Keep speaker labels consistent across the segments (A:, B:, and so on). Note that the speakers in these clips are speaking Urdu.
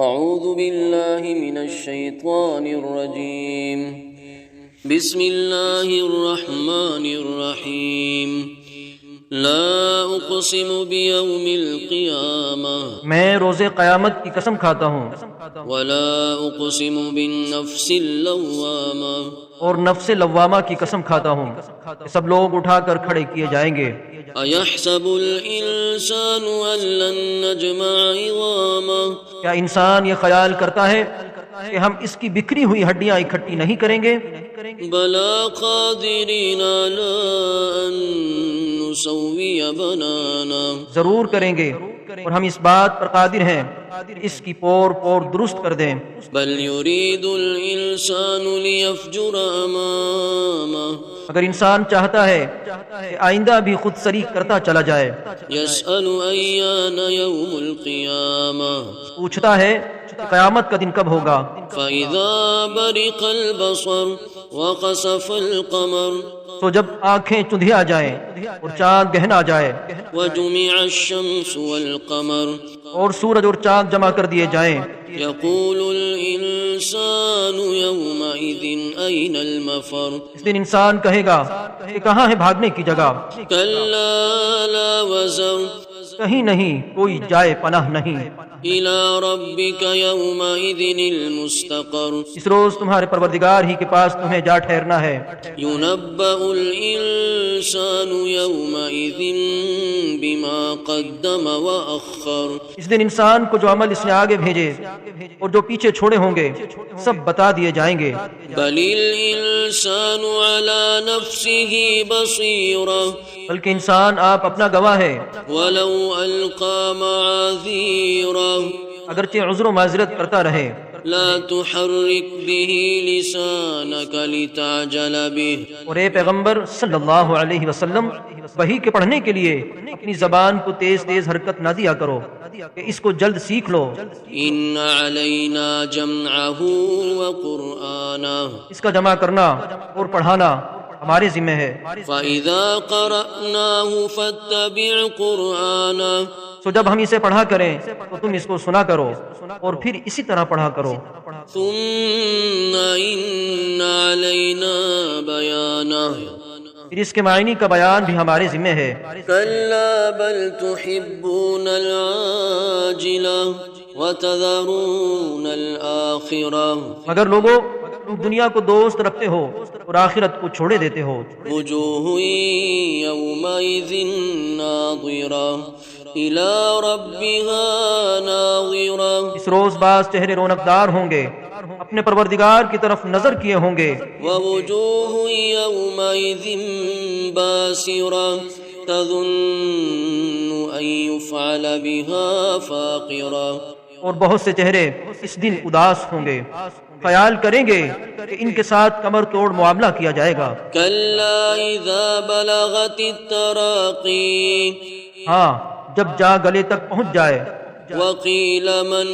A: اعوذ باللہ من الشیطان الرجیم بسم اللہ الرحمن الرحیم لا اقسم بیوم القیامہ
B: میں روز قیامت کی قسم کھاتا ہوں،
A: ولا اقسم بالنفس اللوامہ
B: اور نفس لوامہ کی قسم کھاتا ہوں کہ سب لوگ اٹھا کر کھڑے کیے جائیں گے۔
A: ایحسب الانسان ان لن نجمع عظامہ
B: کیا انسان یہ خیال کرتا ہے کہ ہم اس کی بکھری ہوئی ہڈیاں اکٹھی نہیں کریں گے؟
A: بلا قادرین علی ان نسوی بنانا
B: ضرور کریں گے، اور ہم اس بات پر قادر ہیں اس کی پور درست کر دیں۔
A: بل یرید الانسان لیفجر امامہ
B: اگر انسان چاہتا ہے کہ آئندہ بھی خود سری کرتا چلا جائے،
A: یسأل ایان یوم القیامہ
B: پوچھتا ہے کہ قیامت کا دن کب ہوگا۔
A: فَإِذَا بَرِقَ الْبَصَرُ وَخَسَفَ الْقَمَرُ
B: تو جب آنکھیں چندھیا جائیں اور چاند گہنا جائے
A: وَجُمِعَ الشَّمْسُ وَالْقَمَرُ
B: اور سورج اور چاند جمع کر دیے جائیں،
A: يَقُولُ الْإِنسَانُ يَوْمَئِذٍ أَيْنَ الْمَفَرُ
B: اس دن انسان کہے گا کہ کہاں ہے بھاگنے کی جگہ؟
A: كَلَّا لَا وَزَرُ
B: کہیں نہیں، کوئی جائے پناہ نہیں۔
A: إِلَى رَبِّكَ يَوْمَئِذٍ الْمُسْتَقَرُ
B: اس روز تمہارے پروردگار ہی کے پاس تمہیں جا ٹھہرنا ہے۔
A: يُنَبَّأُ الْإِنسَانُ يَوْمَئِذٍ بِمَا قَدَّمَ وَأَخَّرَ
B: اس دن انسان کو جو عمل اس نے آگے بھیجے اور جو پیچھے چھوڑے ہوں گے سب بتا دیے جائیں گے۔
A: بل الانسان على نفسه بصيرة
B: بلکہ انسان آپ اپنا گواہ ہے،
A: ولو القى معاذيرا
B: اگرچہ عذر و معذرت کرتا رہے۔
A: لا تحرك به لسانك لتعجل به
B: اور اے پیغمبر صلی اللہ علیہ وسلم، وحی کے پڑھنے کے لیے اپنی زبان کو تیز حرکت نہ دیا کرو کہ اس کو جلد سیکھ لو۔
A: ان علينا جمعه وقرآنه
B: اس کا جمع کرنا اور پڑھانا ہمارے ذمہ ہے۔
A: فإذا قرأناه فاتبع قرآنه
B: سو جب ہم اسے پڑھا کریں تو تم اس کو سنا کرو اور پھر اسی طرح پڑھا کرو۔
A: ثم ان علينا بيانه
B: پھر اس کے معنی کا بیان بھی ہمارے ذمہ ہے۔
A: كلا بل تحبون العاجلة وتذرون الآخرة
B: مگر لوگوں تم دنیا کو دوست رکھتے ہو اور آخرت کو چھوڑے دیتے ہو۔
A: وجوه يومئذ ناظرة إلى ربها ناظرة
B: اس روز بعض چہرے رونقدار ہوں گے، اپنے پروردگار کی طرف نظر کیے ہوں گے۔
A: ووجوه يومئذ باسرة تظن أن يفعل بها فاقرة
B: اور بہت سے چہرے اس دن اداس ہوں گے، خیال کریں گے کہ ان کے ساتھ کمر توڑ معاملہ کیا جائے گا۔
A: كلا إذا بلغت التراقي
B: ہاں، جب جا گلے تک پہنچ جائے
A: وقيل من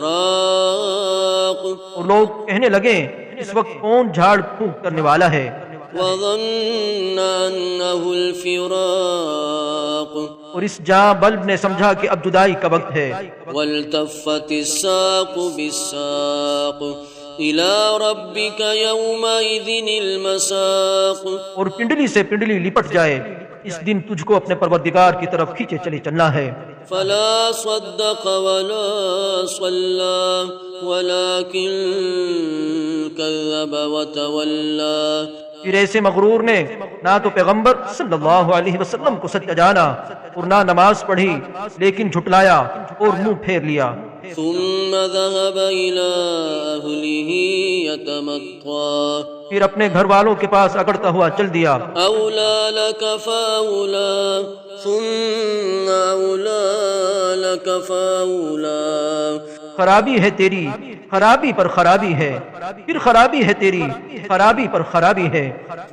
A: راق
B: اور لوگ کہنے لگے اس وقت کون جھاڑ پھونک کرنے والا ہے۔
A: وظن أنه الفراق
B: اور اس جاں بلب نے سمجھا کہ اب جدائی کا وقت ہے۔
A: والتفت الساق بالساق إلى ربك يومئذ المساق
B: اور پنڈلی سے پنڈلی لپٹ جائے، اس دن تجھ کو اپنے پروردگار کی طرف کھینچے چلے چلنا ہے۔
A: فلا صدق ولا صلى ولكن كذب وتولى
B: پھر ایسے مغرور نے نہ تو پیغمبر صلی اللہ علیہ وسلم کو سچا جانا اور نہ نماز پڑھی، لیکن جھٹلایا اور منہ پھیر لیا۔
A: ثم ذهب إلى أهله يتمطى
B: پھر اپنے گھر والوں کے پاس اکڑتا ہوا چل دیا۔
A: أولى لك فأولى ثم أولى لك فأولى
B: خرابی ہے تیری، خرابی پر خرابی ہے، پھر خرابی ہے تیری، خرابی پر خرابی ہے۔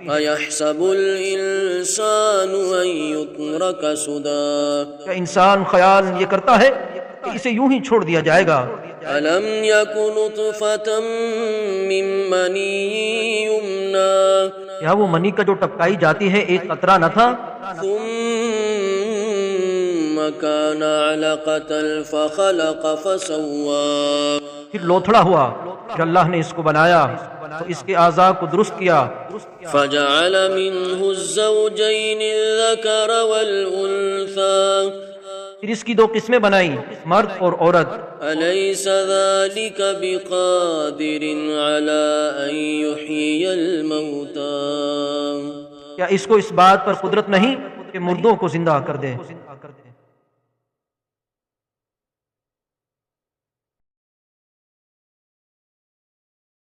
A: أيحسب الإنسان أن يترك سدى
B: کیا انسان خیال یہ کرتا ہے کہ اسے یوں ہی چھوڑ دیا جائے گا؟
A: ألم يكن نطفة من مني يمنى
B: کیا وہ منی کا جو ٹپکائی جاتی ہے ایک قطرہ نہ تھا؟
A: ثم ثم كان علقة فخلق فسوى
B: پھر لوتھڑا ہوا، پھر اللہ نے اس کو بنایا تو اس کے اعضاء کو درست کیا،
A: فجعل منه الزوجين الذكر والأنثى
B: پھر اس کی دو قسمیں بنائی، مرد اور عورت۔
A: أليس ذلك بقادر على أن يحيي الموتى
B: کیا اس کو اس بات پر قدرت نہیں کہ مردوں کو زندہ کر دے؟